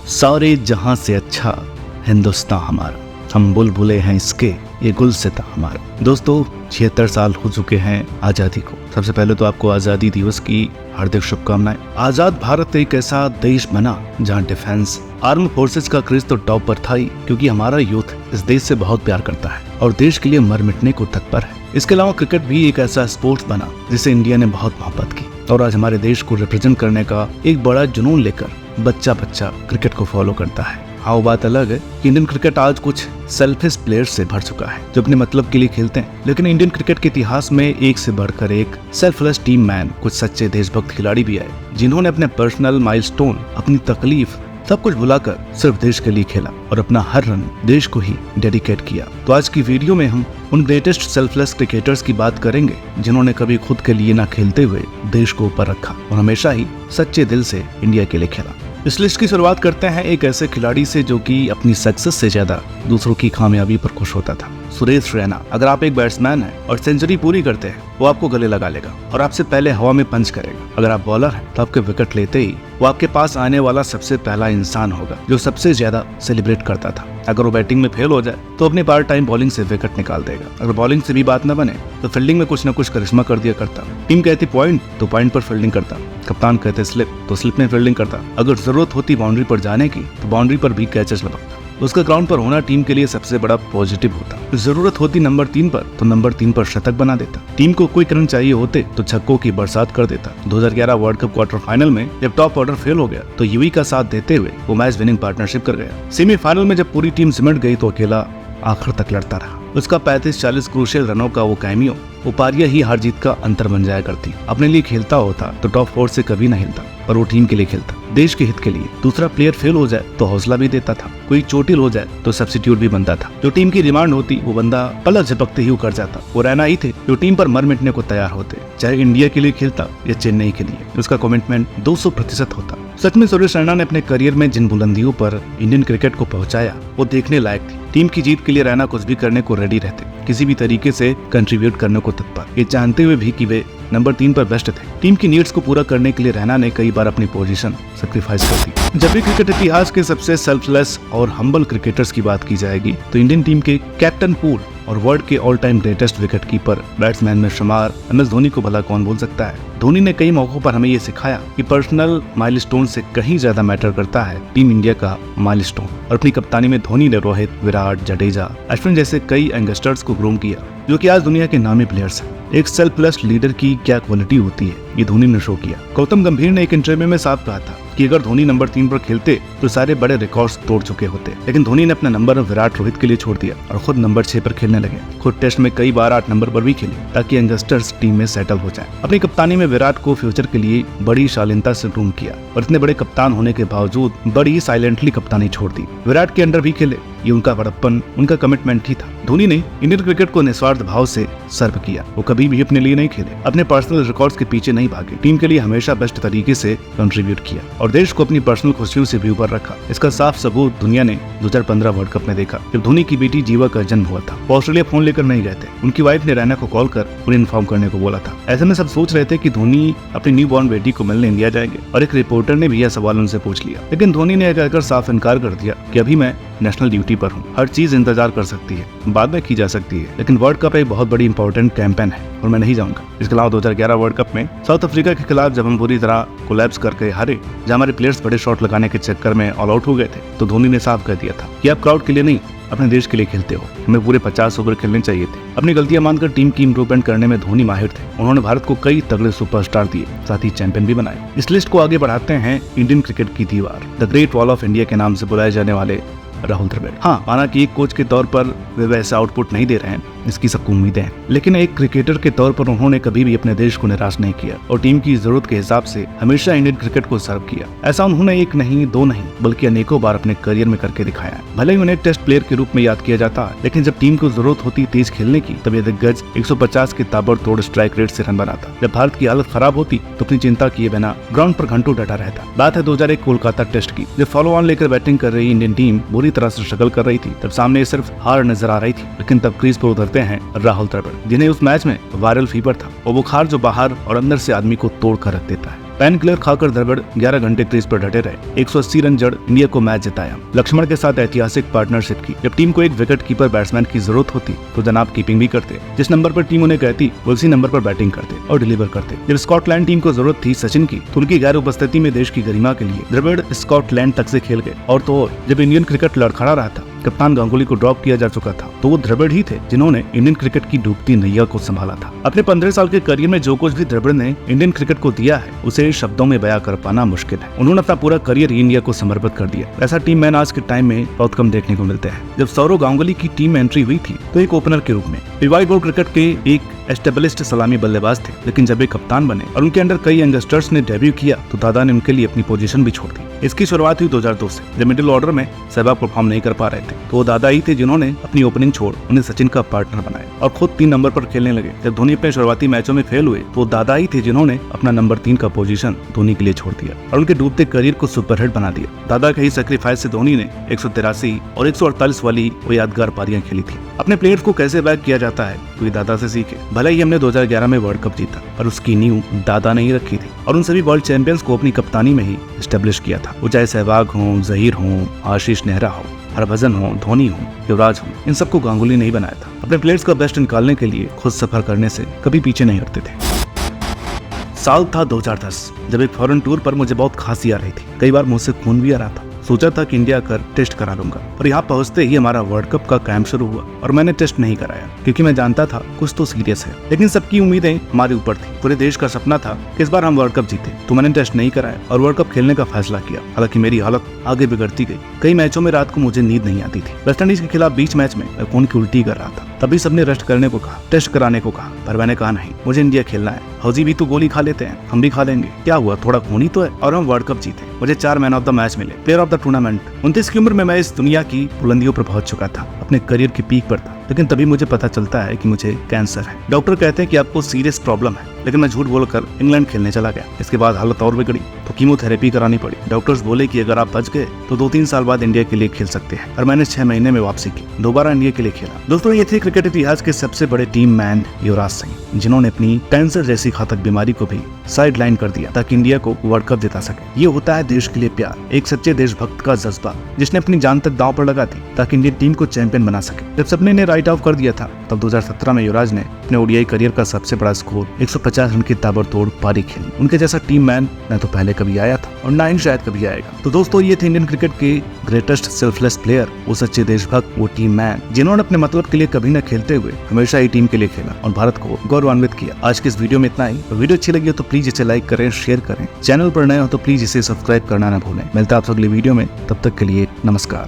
सारे जहां से अच्छा हिंदुस्तान हमारा, हम बुलबुले हैं इसके ये गुलसिता हमारा। दोस्तों 76 साल हो चुके हैं आज़ादी को। सबसे पहले तो आपको आज़ादी दिवस की हार्दिक शुभकामनाएं। आज़ाद भारत एक ऐसा देश बना जहां डिफेंस आर्म फोर्सेस का क्रेज तो टॉप पर था ही, क्योंकि हमारा यूथ इस देश से बहुत प्यार करता है और देश के लिए मर मिटने को तत्पर है। इसके अलावा क्रिकेट भी एक ऐसा स्पोर्ट्स बना जिसे इंडिया ने बहुत मोहब्बत की और आज हमारे देश को रिप्रेजेंट करने का एक बड़ा जुनून लेकर बच्चा क्रिकेट को फॉलो करता है। हाँ, वो बात अलग है कि इंडियन क्रिकेट आज कुछ सेल्फिश प्लेयर्स से भर चुका है जो अपने मतलब के लिए खेलते हैं, लेकिन इंडियन क्रिकेट के इतिहास में एक से बढ़कर एक सेल्फलेस टीम मैन, कुछ सच्चे देशभक्त खिलाड़ी भी आए जिन्होंने अपने पर्सनल माइलस्टोन, अपनी तकलीफ सब कुछ भुलाकर सिर्फ देश के लिए खेला और अपना हर रन देश को ही डेडिकेट किया। तो आज की वीडियो में हम उन ग्रेटेस्ट सेल्फलेस क्रिकेटर्स की बात करेंगे जिन्होंने कभी खुद के लिए ना खेलते हुए देश को ऊपर रखा और हमेशा ही सच्चे दिल से इंडिया के लिए खेला। इस लिस्ट की शुरुआत करते हैं एक ऐसे खिलाड़ी से जो कि अपनी सक्सेस से ज्यादा दूसरों की कामयाबी पर खुश होता था, सुरेश रैना। अगर आप एक बैट्समैन हैं और सेंचुरी पूरी करते हैं, वो आपको गले लगा लेगा और आपसे पहले हवा में पंच करेगा। अगर आप बॉलर हैं तो आपके विकेट लेते ही वो आपके पास आने वाला सबसे पहला इंसान होगा जो सबसे ज्यादा सेलिब्रेट करता था। अगर वो बैटिंग में फेल हो जाए तो अपनी पार्ट टाइम बॉलिंग से विकेट निकाल देगा। अगर बॉलिंग से भी बात न बने तो फील्डिंग में कुछ न कुछ करिश्मा कर दिया करता। टीम कहती पॉइंट तो पॉइंट पर फील्डिंग करता, कप्तान कहते स्लिप तो स्लिप में फील्डिंग करता। अगर जरूरत होती बाउंड्री पर जाने की तो बाउंड्री पर भी कैचेस लगाता। उसका ग्राउंड पर होना टीम के लिए सबसे बड़ा पॉजिटिव होता। जरूरत होती नंबर 3 पर तो नंबर 3 पर शतक बना देता। टीम को कोई रन चाहिए होते तो छक्कों की बरसात कर देता। 2011 वर्ल्ड कप क्वार्टर फाइनल में जब टॉप ऑर्डर फेल हो गया तो यूवी का साथ देते हुए वो मैच विनिंग पार्टनरशिप कर गया। सेमीफाइनल में जब पूरी टीम सिमट गई तो अकेला आखिर तक लड़ता रहा। उसका 35-40 क्रूशियल रनों का वो कैमियो उपारिया ही हार जीत का अंतर बन जाया करती। अपने लिए खेलता होता तो टॉप 4 से कभी न हिलता, और वो टीम के लिए खेलता, देश के हित के लिए। दूसरा प्लेयर फेल हो जाए तो हौसला भी देता था, कोई चोटिल हो जाए तो सब्स्टिट्यूट भी बनता था। जो टीम की डिमांड होती वो बंदा पलक झपकते ही कर जाता। वो रैना ही थे जो टीम पर मर मिटने को तैयार होते, चाहे इंडिया के लिए खेलता या चेन्नई के लिए। उसका कमिटमेंट 200% होता। सच में सुरेश रैना ने अपने करियर में जिन बुलंदियों पर इंडियन क्रिकेट को पहुंचाया वो देखने लायक थी। टीम की जीत के लिए रैना कुछ भी करने को रेडी रहते, किसी भी तरीके से कंट्रीब्यूट करने को तत्पर, ये जानते हुए भी कि वे नंबर 3 पर बेस्ट थे। टीम की नीड्स को पूरा करने के लिए रैना ने कई बार अपनी पोजीशन सैक्रिफाइस कर दी। जब भी क्रिकेट इतिहास के सबसे सेल्फलेस और हम्बल क्रिकेटर्स की बात की जाएगी तो इंडियन टीम के कैप्टन पूल और वर्ल्ड के all time greatest wicket keeper batsman में शुमार MS धोनी को भला कौन भूल सकता है। धोनी ने कई मौकों पर हमें ये सिखाया कि पर्सनल माइलस्टोन से कहीं ज्यादा मैटर करता है टीम इंडिया का माइलस्टोन। और अपनी कप्तानी में धोनी ने रोहित, विराट, जडेजा, अश्विन जैसे कई यंगस्टर्स को ग्रूम किया जो कि आज दुनिया के नामी प्लेयर्स हैं। एक सेल्फलेस लीडर की क्या क्वालिटी होती है ये धोनी ने शो किया। गौतम गंभीर ने एक इंटरव्यू में साफ कहा था कि अगर धोनी नंबर 3 पर खेलते तो सारे बड़े रिकॉर्ड्स तोड़ चुके होते, लेकिन धोनी ने अपना नंबर विराट, रोहित के लिए छोड़ दिया और खुद नंबर 6 पर खेलने लगे। खुद टेस्ट में कई बार 8 नंबर पर भी खेले ताकि यंगस्टर्स टीम में सेटल हो जाएं। अपनी कप्तानी में विराट को फ्यूचर के लिए बड़ी शालीनता से ग्रूम किया और इतने बड़े कप्तान होने के बावजूद बड़ी साइलेंटली कप्तानी छोड़ दी। विराट के अंडर भी खेले, ये उनका बड़प्पन, उनका कमिटमेंट ही था। धोनी ने इंडियन क्रिकेट को निस्वार्थ भाव से सर्व किया। वो कभी भी अपने लिए नहीं खेले, अपने पर्सनल रिकॉर्ड्स के पीछे नहीं भागे, टीम के लिए हमेशा बेस्ट तरीके से कंट्रीब्यूट किया और देश को अपनी पर्सनल खुशियों से भी ऊपर रखा। इसका साफ सबूत दुनिया ने 2015 वर्ल्ड कप में देखा जब धोनी की बेटी जीवा का जन्म हुआ था। वो ऑस्ट्रेलिया फोन लेकर नहीं गए थे, उनकी वाइफ ने रैना को कॉल कर उन्हें इन्फॉर्म करने को बोला था। ऐसे में सब सोच रहे थे कि धोनी अपनी न्यू बॉर्न बेटी को मिलने इंडिया जाएंगे और एक रिपोर्टर ने भी यह सवाल उनसे पूछ लिया, लेकिन धोनी ने कहकर साफ इनकार कर दिया कि अभी मैं नेशनल ड्यूटी पर हूँ, हर चीज इंतजार कर सकती है, बाद में की जा सकती है, लेकिन वर्ल्ड कप एक बहुत बड़ी इंपॉर्टेंट कैंपेन है और मैं नहीं जाऊंगा। इसके अलावा 2011 वर्ल्ड कप में साउथ अफ्रीका के खिलाफ जब हम बुरी तरह कोलैप्स करके हारे, जहाँ हमारे प्लेयर्र्स बड़े शॉट लगाने के चक्कर में ऑल आउट हो गए थे, तो धोनी ने साफ कह दिया था कि आप क्राउड के लिए नहीं अपने देश के लिए खेलते हो, हमें पूरे 50 ओवर खेलने चाहिए थे। अपनी गलतियां मानकर टीम की इंप्रूवमेंट करने में धोनी माहिर थे। उन्होंने भारत को कई तगड़े सुपरस्टार दिए, साथ ही चैंपियन भी बनाए। इस लिस्ट को आगे बढ़ाते हैं इंडियन क्रिकेट की दीवार, the great wall of India के नाम से बुलाए जाने वाले राहुल द्रविड़। हाँ, माना कि एक कोच के तौर पर वे वैसा आउटपुट नहीं दे रहे हैं, इसकी सबको उम्मीदें हैं, लेकिन एक क्रिकेटर के तौर पर उन्होंने कभी भी अपने देश को निराश नहीं किया और टीम की जरूरत के हिसाब से हमेशा इंडियन क्रिकेट को सर्व किया। ऐसा उन्होंने एक नहीं, दो नहीं, बल्कि अनेकों बार अपने करियर में करके दिखाया है। भले ही उन्हें टेस्ट प्लेयर के रूप में याद किया जाता है, लेकिन जब टीम को जरूरत होती तेज खेलने की तब ये दिग्गज 150 के ताबड़तोड़ स्ट्राइक रेट से रन बनाता। जब भारत की हालत खराब होती तो अपनी चिंता किए बिना ग्राउंड पर घंटों डटा रहता। बात है 2001 कोलकाता टेस्ट की, जब फॉलो ऑन लेकर बैटिंग कर रही इंडियन टीम बुरी तरह से स्ट्रगल कर रही थी, तब सामने सिर्फ हार नजर आ रही थी, लेकिन तब क्रीज पर उतरते हैं राहुल द्रविड़, जिन्हें उस मैच में वायरल फीवर था और बुखार जो बाहर और अंदर से आदमी को तोड़ कर रख देता है। पेन किलर खाकर द्रविड़ 11 घंटे क्रीज पर डटे रहे, 180 रन जड़ इंडिया को मैच जिताया। लक्ष्मण के साथ ऐतिहासिक पार्टनरशिप की। जब टीम को एक विकेट कीपर बैट्समैन की जरूरत होती तो जनाब कीपिंग भी करते। जिस नंबर पर टीम उन्हें कहती वो उसी नंबर पर बैटिंग करते और डिलीवर करते। जब स्कॉटलैंड टीम को जरूरत थी सचिन की तो उनकी गैर उपस्थिति में देश की गरिमा के लिए द्रविड़ स्कॉटलैंड तक से खेल गए। और तो और जब इंडियन क्रिकेट लड़खड़ा रहा था, कप्तान गांगुली को ड्रॉप किया जा चुका था, तो वो द्रविड़ ही थे जिन्होंने इंडियन क्रिकेट की डूबती नैया को संभाला था। अपने 15 साल के करियर में जो कुछ भी द्रविड़ ने इंडियन क्रिकेट को दिया है उसे शब्दों में बयां कर पाना मुश्किल है। उन्होंने अपना पूरा करियर इंडिया को समर्पित कर दिया। ऐसा टीम मैन आज के टाइम में बहुत कम देखने को मिलते हैं। जब सौरव गांगुली की टीम में एंट्री हुई थी तो एक ओपनर के रूप में, व्हाइट बॉल क्रिकेट के एक एस्टेब्लिश्ड सलामी बल्लेबाज थे, लेकिन जब एक कप्तान बने और उनके अंडर कई यंगस्टर्स ने डेब्यू किया तो दादा ने उनके लिए अपनी पोजीशन भी छोड़ दी। इसकी शुरुआत हुई 2002 से, जब मिडिल ऑर्डर में सहवाग परफॉर्म नहीं कर पा रहे थे, तो वो दादा ही थे जिन्होंने अपनी ओपनिंग छोड़ उन्हें सचिन का पार्टनर बनाया और खुद 3 नंबर पर खेलने लगे। जब धोनी अपने शुरुआती मैचों में फेल हुए तो दादा ही थे जिन्होंने अपना नंबर 3 का पोजीशन धोनी के लिए छोड़ दिया और उनके डूबते करियर को सुपरहिट बना दिया। दादा के ही सैक्रिफाइस से धोनी ने 183 और 148 वाली वो यादगार पारियां खेली थी। अपने प्लेयर्स को कैसे बैक किया जाता है तो ये दादा से सीखे। भले ही हमने 2011 में वर्ल्ड कप जीता पर उसकी नींव दादा ने ही रखी थी और उन सभी वर्ल्ड चैंपियंस को अपनी कप्तानी में ही एस्टेब्लिश किया था। वो चाहे सहवाग हो, जहीर हो, आशीष नेहरा हो, हरभजन हो, धोनी हो, युवराज हो, इन सबको गांगुली नहीं बनाया था। अपने प्लेयर्स का बेस्ट निकालने के लिए खुद सफर करने से कभी पीछे नहीं हटते थे। साल था 2010, जब एक फॉरेन टूर पर मुझे बहुत खांसी आ रही थी। कई बार मुझसे खून भी आ रहा था। सोचा था कि इंडिया आकर टेस्ट करा लूंगा, पर यहाँ पहुंचते ही हमारा वर्ल्ड कप का कैंप शुरू हुआ और मैंने टेस्ट नहीं कराया क्योंकि मैं जानता था कुछ तो सीरियस है। लेकिन सबकी उम्मीदें हमारे ऊपर थी। पूरे देश का सपना था कि इस बार हम वर्ल्ड कप जीते, तो मैंने टेस्ट नहीं कराया और वर्ल्ड कप खेलने का फैसला किया। हालांकि मेरी हालत आगे बिगड़ती गई। कई मैचों में रात को मुझे नींद नहीं आती थी। वेस्टइंडीज के खिलाफ बीच मैच में मैं खून की उल्टी कर रहा था। तभी सबने रेस्ट करने को कहा, टेस्ट कराने को कहा, पर मैंने कहा नहीं, मुझे इंडिया खेलना है। हौजी भी तो गोली खा लेते हैं, हम भी खा लेंगे। क्या हुआ, थोड़ा खून ही तो है और हम वर्ल्ड कप जीते। मुझे 4 मैन ऑफ द मैच मिले, प्लेयर ऑफ द टूर्नामेंट। 29 की उम्र में मैं इस दुनिया की बुलंदियों पर पहुंच चुका था, अपने करियर की पीक पर था। लेकिन तभी मुझे पता चलता है कि मुझे कैंसर है। डॉक्टर कहते हैं कि आपको सीरियस प्रॉब्लम है, लेकिन मैं झूठ बोलकर इंग्लैंड खेलने चला गया। इसके बाद हालत और बिगड़ी तो कीमोथेरेपी करानी पड़ी। डॉक्टर्स बोले कि अगर आप बच गए तो 2-3 साल बाद इंडिया के लिए खेल सकते हैं और मैंने 6 महीने में वापसी की, दोबारा इंडिया के लिए खेला। दोस्तों, ये थे क्रिकेट इतिहास के सबसे बड़े टीम मैन युवराज सिंह, जिन्होंने अपनी कैंसर जैसी घातक बीमारी को भी साइड लाइन कर दिया ताकि इंडिया को वर्ल्ड कप जिता सके। ये होता है देश के लिए प्यार, एक सच्चे देशभक्त का जज्बा जिसने अपनी जान तक दांव पर लगा दी ताकि इंडियन टीम को चैंपियन बना सके। जब सपने ने राइट ऑफ कर दिया था तब 2017 में युवराज ने अपने ओडीआई करियर का सबसे बड़ा स्कोर 150 रन की ताबड़तोड़ पारी खेली। उनके जैसा टीम मैन न तो पहले कभी आया था और ना ही शायद कभी आएगा। तो दोस्तों, ये थे इंडियन क्रिकेट के ग्रेटेस्ट सेल्फलेस प्लेयर, वो सच्चे देशभक्त, वो टीम मैन जिन्होंने अपने मतलब के लिए कभी न खेलते हुए हमेशा ही टीम के लिए खेला और भारत को गौरवान्वित किया। आज के इस वीडियो में इतना ही। वीडियो अच्छी लगी हो तो प्लीज इसे लाइक करें, शेयर करें। चैनल पर नए हो तो प्लीज इसे सब्सक्राइब करना न भूलें। मिलता है आपसे अगली वीडियो में, तब तक के लिए नमस्कार।